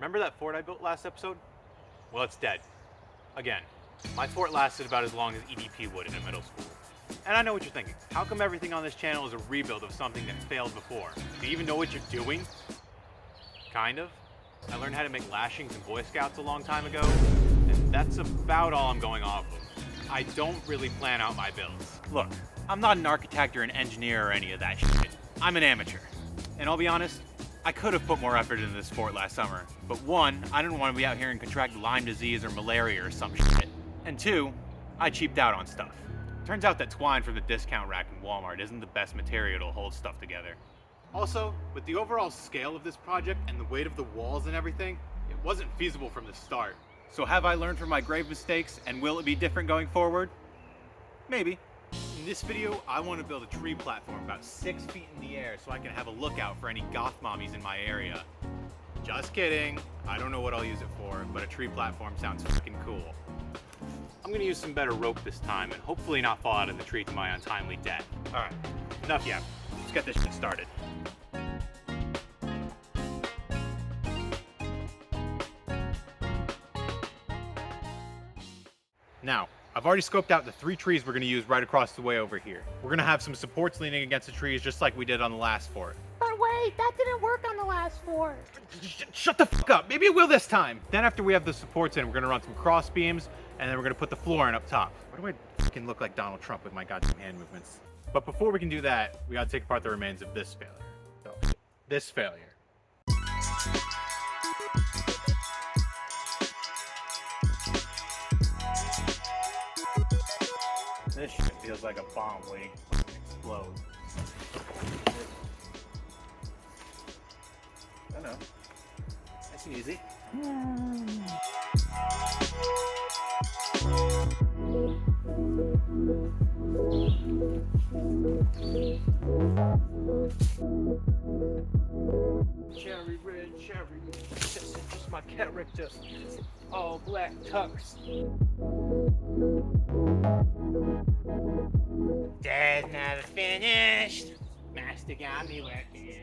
Remember that fort I built last episode? Well, it's dead. Again. My fort lasted about as long as EDP would in a middle school. And I know what you're thinking. How come everything on this channel is a rebuild of something that failed before? Do you even know what you're doing? Kind of. I learned how to make lashings in Boy Scouts a long time ago, and that's about all I'm going off of. I don't really plan out my builds. Look, I'm not an architect or an engineer or any of that shit. I'm an amateur. And I'll be honest, I could have put more effort into this fort last summer, but one, I didn't want to be out here and contract Lyme disease or malaria or some shit. And two, I cheaped out on stuff. Turns out that twine from the discount rack in Walmart isn't the best material to hold stuff together. Also, with the overall scale of this project and the weight of the walls and everything, it wasn't feasible from the start. So have I learned from my grave mistakes, and will it be different going forward? Maybe. In this video, I want to build a tree platform about 6 feet in the air so I can have a lookout for any goth mommies in my area. Just kidding. I don't know what I'll use it for, but a tree platform sounds fucking cool. I'm gonna use some better rope this time and hopefully not fall out of the tree to my untimely death. Alright, enough yap. Let's get this shit started. Now, I've already scoped out the 3 trees we're gonna use right across the way over here. We're gonna have some supports leaning against the trees just like we did on the last fort. But wait, that didn't work on the last fort. Shut the fuck up. Maybe it will this time. Then after we have the supports in, we're gonna run some cross beams, and then we're gonna put the floor in up top. Why do I fucking look like Donald Trump with my goddamn hand movements? But before we can do that, we gotta take apart the remains of this failure. So, this failure. This shit feels like a bomb waiting to explode. I know. Nice and easy. Cherry red, cherry. This is just my character. All black tux. Dad's never finished. Master got me working.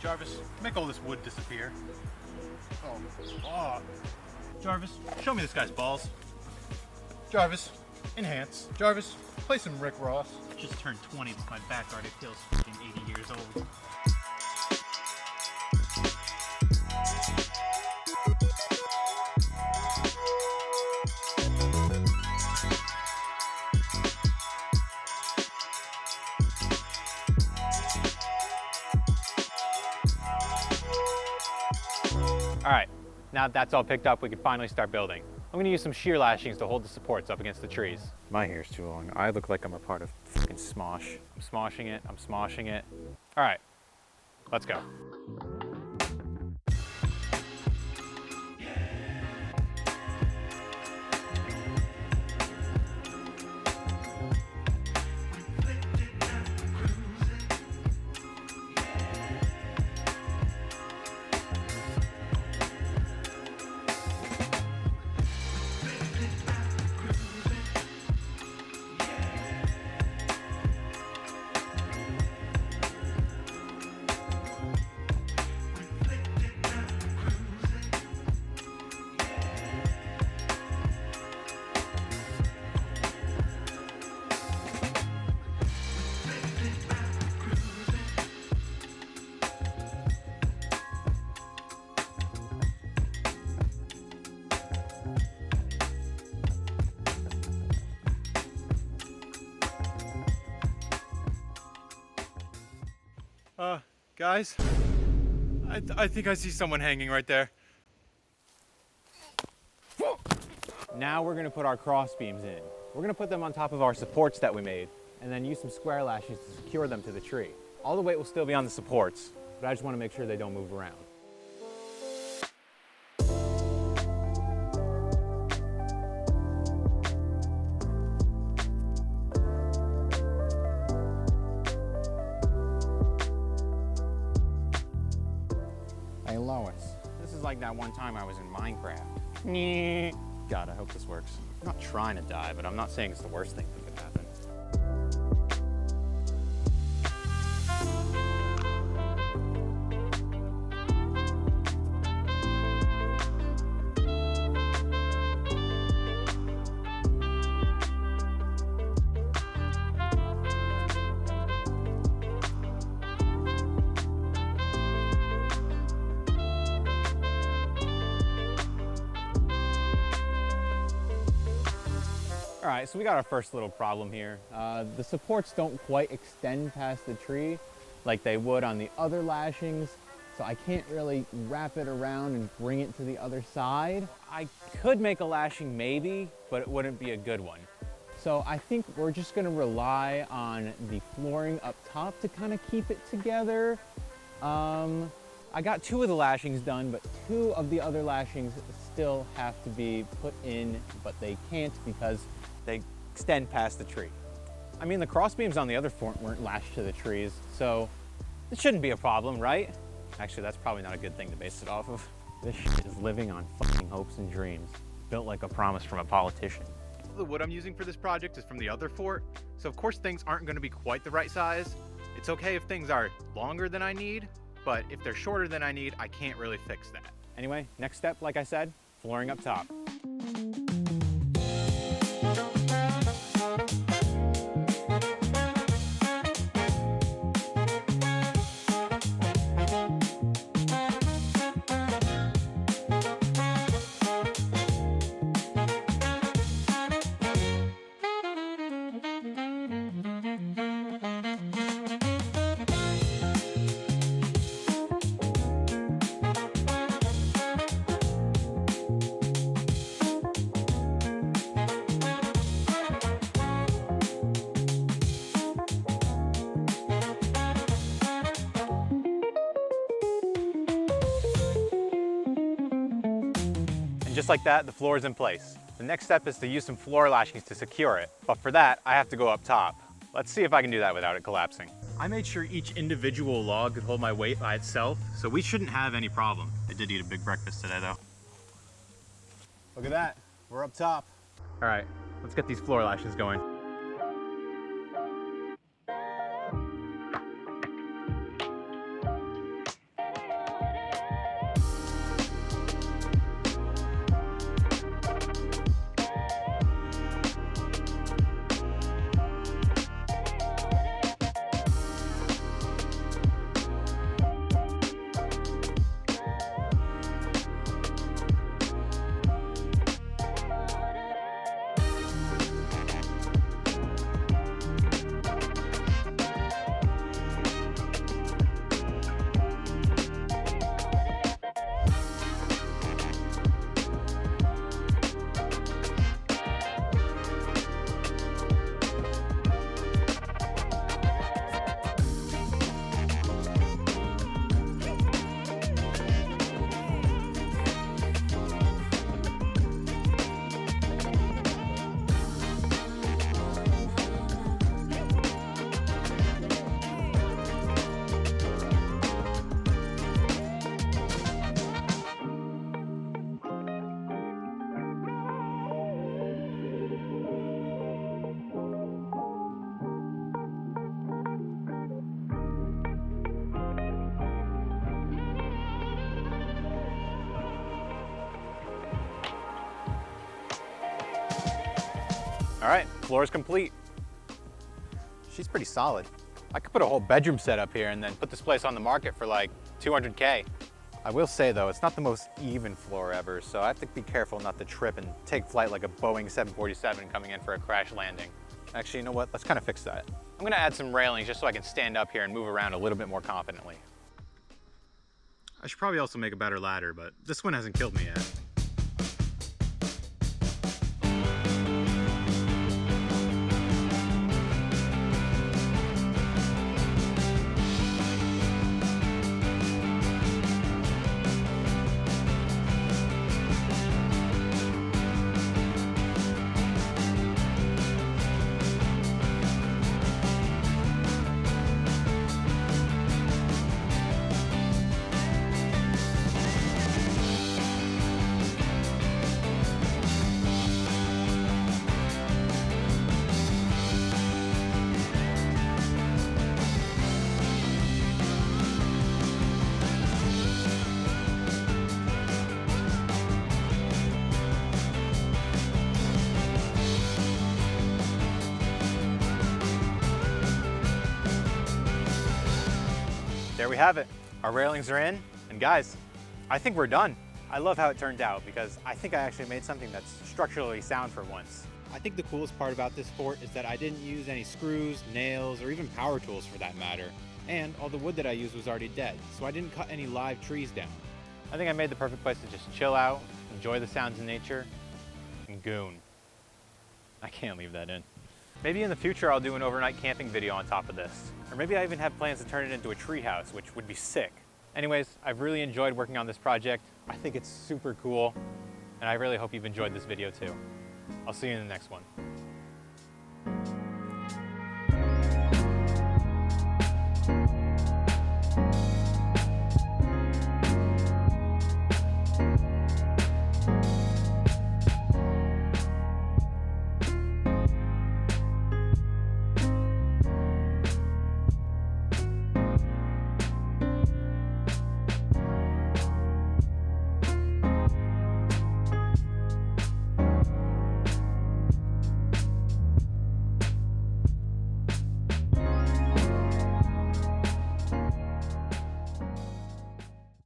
Jarvis, make all this wood disappear. Oh. Jarvis, show me this guy's balls. Jarvis, enhance. Jarvis, play some Rick Ross. I just turned 20, but my back already feels fucking 80 years old. All right, now that that's all picked up, we can finally start building. I'm gonna use some shear lashings to hold the supports up against the trees. My hair's too long. I look like I'm a part of fucking Smosh. I'm smoshing it, I'm smoshing it. All right, let's go. Guys, I think I see someone hanging right there. Now we're gonna put our cross beams in. We're gonna put them on top of our supports that we made, and then use some square lashings to secure them to the tree. All the weight will still be on the supports, but I just wanna make sure they don't move around. Hey Lois, this is like that one time I was in Minecraft. God, I hope this works. I'm not trying to die, but I'm not saying it's the worst thing that could happen. right, so we got our first little problem here. The supports don't quite extend past the tree like they would on the other lashings, so I can't really wrap it around and bring it to the other side. I could make a lashing maybe, but it wouldn't be a good one. So I think we're just gonna rely on the flooring up top to kind of keep it together. I got 2 of the lashings done, but 2 of the other lashings still have to be put in, but they can't because they extend past the tree. I mean, the cross beams on the other fort weren't lashed to the trees, so it shouldn't be a problem, right? Actually, that's probably not a good thing to base it off of. This shit is living on fucking hopes and dreams, built like a promise from a politician. The wood I'm using for this project is from the other fort, so of course things aren't going to be quite the right size. It's okay if things are longer than I need, but if they're shorter than I need, I can't really fix that. Anyway, next step, like I said, flooring up top. And just like that, the floor is in place. The next step is to use some floor lashings to secure it. But for that, I have to go up top. Let's see if I can do that without it collapsing. I made sure each individual log could hold my weight by itself, so we shouldn't have any problem. I did eat a big breakfast today though. Look at that, we're up top. All right, let's get these floor lashings going. All right, floor is complete. She's pretty solid. I could put a whole bedroom set up here and then put this place on the market for like 200K. I will say though, it's not the most even floor ever, so I have to be careful not to trip and take flight like a Boeing 747 coming in for a crash landing. Actually, you know what? Let's kind of fix that. I'm gonna add some railings just so I can stand up here and move around a little bit more confidently. I should probably also make a better ladder, but this one hasn't killed me yet. There we have it. Our railings are in, and guys, I think we're done. I love how it turned out because I think I actually made something that's structurally sound for once. I think the coolest part about this fort is that I didn't use any screws, nails, or even power tools for that matter. And all the wood that I used was already dead, so I didn't cut any live trees down. I think I made the perfect place to just chill out, enjoy the sounds of nature, and goon. I can't leave that in. Maybe in the future I'll do an overnight camping video on top of this. Or maybe I even have plans to turn it into a treehouse, which would be sick. Anyways, I've really enjoyed working on this project. I think it's super cool, and I really hope you've enjoyed this video too. I'll see you in the next one.